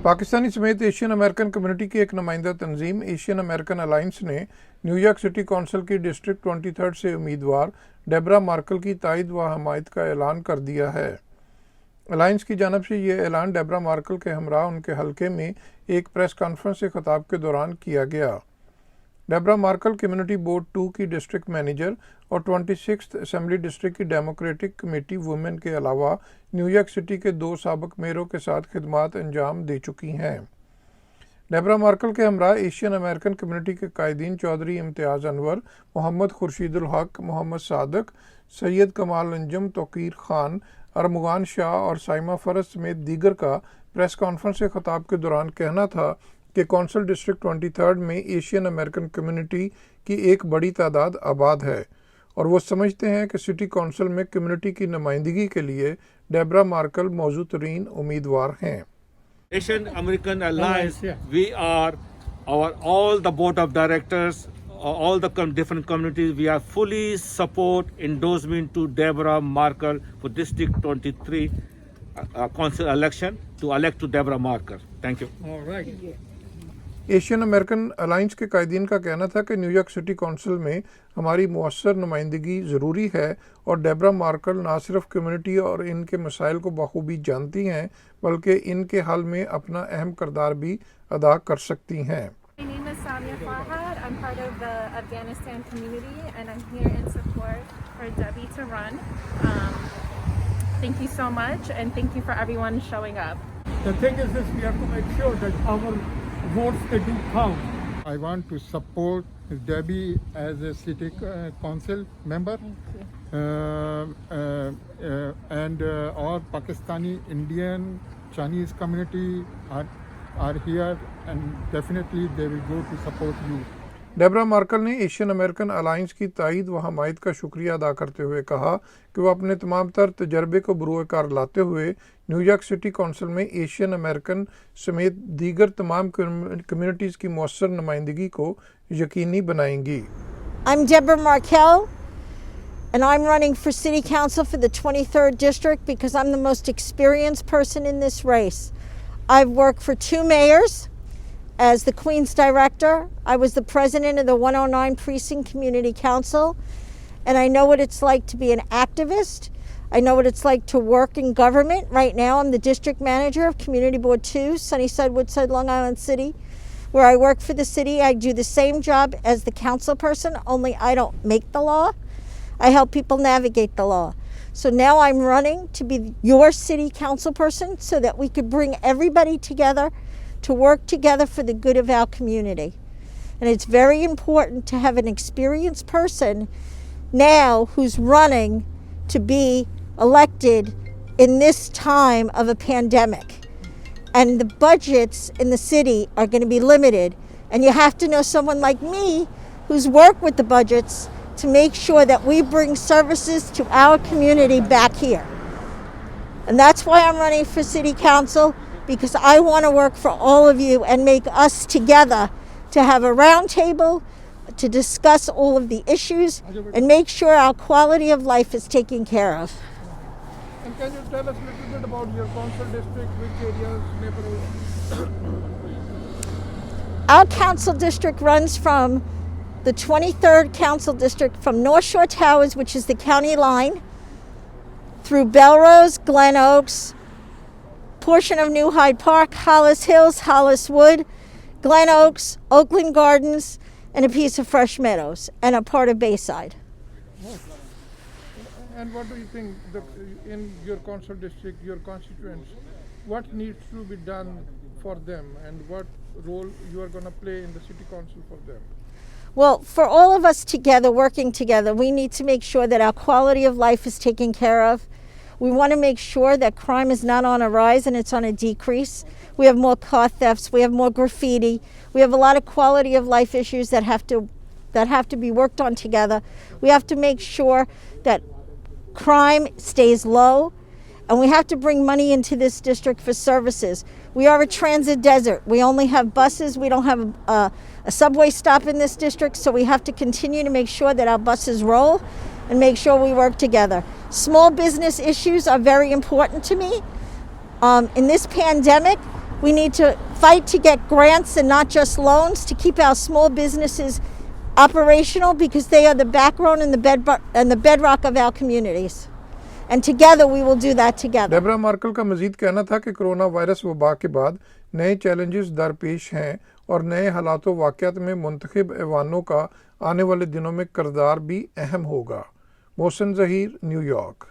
पाकिस्तानी समेत Asian American community की एक नुमाइंदा तंजीम एशियन अमेरिकन अलायंस ने न्यूयॉर्क सिटी कौंसिल की डिस्ट्रिक्ट 23 से उम्मीदवार डेबरा मार्कल की तायद व हमायत का ऐलान कर दिया है। अलायंस की जानब से यह ऐलान डेबरा मार्कल के हमरा उनके हल्के में एक प्रेस कॉन्फ्रेंस से खिताब के दौरान किया गया। डेबरा मार्कल कम्युनिटी बोर्ड 2 की डिस्ट्रिक्ट मैनेजर और 26th असेंबली डिस्ट्रिक्ट की डेमोक्रेटिक कमेटी वुमेन के अलावा न्यूयॉर्क सिटी के 2 साबिक मेयरों के साथ खिदमात अंजाम दे चुकी हैं। डेबरा मार्कल के हमरा एशियन अमेरिकन कम्युनिटी के कायदीन चौधरी इम्तियाज़ अनवर, मोहम्मद खुर्शीदुल हक, मोहम्मद सादक, सैयद कमाल अंजुम, तौकीर खान, अरमुगान शाह और साइमा फरज समेत दीगर का प्रेस कॉन्फ्रेंस से खिताब के दौरान कहना था कि कौंसिल डिस्ट्रिक्ट 23 में एशियन अमेरिकन कम्युनिटी की एक बड़ी तादाद आबाद है और वो समझते हैं कि सिटी कौंसिल में कम्युनिटी की नुमाइंदगी के लिए डेबरा मार्कल मौजूद तरीन उम्मीदवार हैं। Asian American Alliance, we are all the board of directors, all the different communities, we are fully support endorsement to Deborah Markle for District 23 council election to elect to Deborah Markle. Thank you. All right. Asian American alliance के कायदीन का कहना था कि New York city council में हमारी मुअस्सर नुमाइंदगी ज़रूरी है और डेबरा मार्कल ना सिर्फ कम्युनिटी और इनके मसाइल को बखूबी जानती हैं बल्कि इनके हल में अपना अहम किरदार भी अदा कर सकती हैं। My name is Samia Farhad. I'm part of the Afghanistan community and I'm here in support for Debbie to run. Thank you so much and thank you for everyone showing up. The thing is this, we have to make sure that our votes, they do count. I want to support Debbie as a city council member. And all Pakistani, Indian, Chinese community are here and definitely they will go to support you. Debra Markle ने Asian American alliance की तायद व हमायत का शुक्रिया अदा करते हुए कहा कि वह अपने तमाम तर तजर्बे को बरूए-कार लाते हुए न्यूयॉर्क सिटी कौंसिल में एशियन अमेरिकन समेत दीगर तमाम कम्युनिटीज़ की मुअस्सर नुमाइंदगी को यकीनी बनाएंगी। I'm Deborah Markell and I'm running for City Council for the 23rd District because I'm the most experienced person in this race. I've worked for 2 mayors. As the Queen's Director, I was the president of the 109 Precinct Community Council, and I know what it's like to be an activist. I know what it's like to work in government. Right now, I'm the district manager of Community Board 2, Sunnyside, Woodside, Long Island City, where I work for the city. I do the same job as the council person, only I don't make the law. I help people navigate the law. So now I'm running to be your city council person so that we could bring everybody together to work together for the good of our community. And it's very important to have an experienced person now who's running to be elected in this time of a pandemic. And the budgets in the city are going to be limited. And you have to know someone like me who's worked with the budgets to make sure that we bring services to our community back here. And that's why I'm running for city council, because I want to work for all of you and make us together to have a round table to discuss all of the issues and make sure our quality of life is taken care of. And can you tell us a little bit about your council district, which areas, neighborhoods? Our council district runs from the 23rd council district from North Shore Towers, which is the county line, through Belrose, Glen Oaks, portion of New Hyde Park, Hollis Hills, Hollis Wood, Glen Oaks, Oakland Gardens, and a piece of Fresh Meadows, and a part of Bayside. And what do you think in your council district, your constituents, what needs to be done for them and what role you are going to play in the city council for them? Well, for all of us together, working together, we need to make sure that our quality of life is taken care of. We want to make sure that crime is not on a rise and it's on a decrease. We have more car thefts, we have more graffiti, we have a lot of quality of life issues that have to be worked on together. We have to make sure that crime stays low, and we have to bring money into this district for services. We are a transit desert. We only have buses. We don't have a subway stop in this district, so we have to continue to make sure that our buses roll and make sure we work together. Small business issues are very important to me. In this pandemic, We need to fight to get grants and not just loans to keep our small businesses operational because they are the backbone and the bedrock of our communities. And together we will do that together. Debra Markle का मजीद कहना था कि corona virus वबा के बाद नए challenges दरपेश हैं और नए हालातों वाक़यात में मुंतखब ऐवानों का आने वाले दिनों में किरदार भी अहम होगा। मोहसिन ज़हीर, न्यूयॉर्क।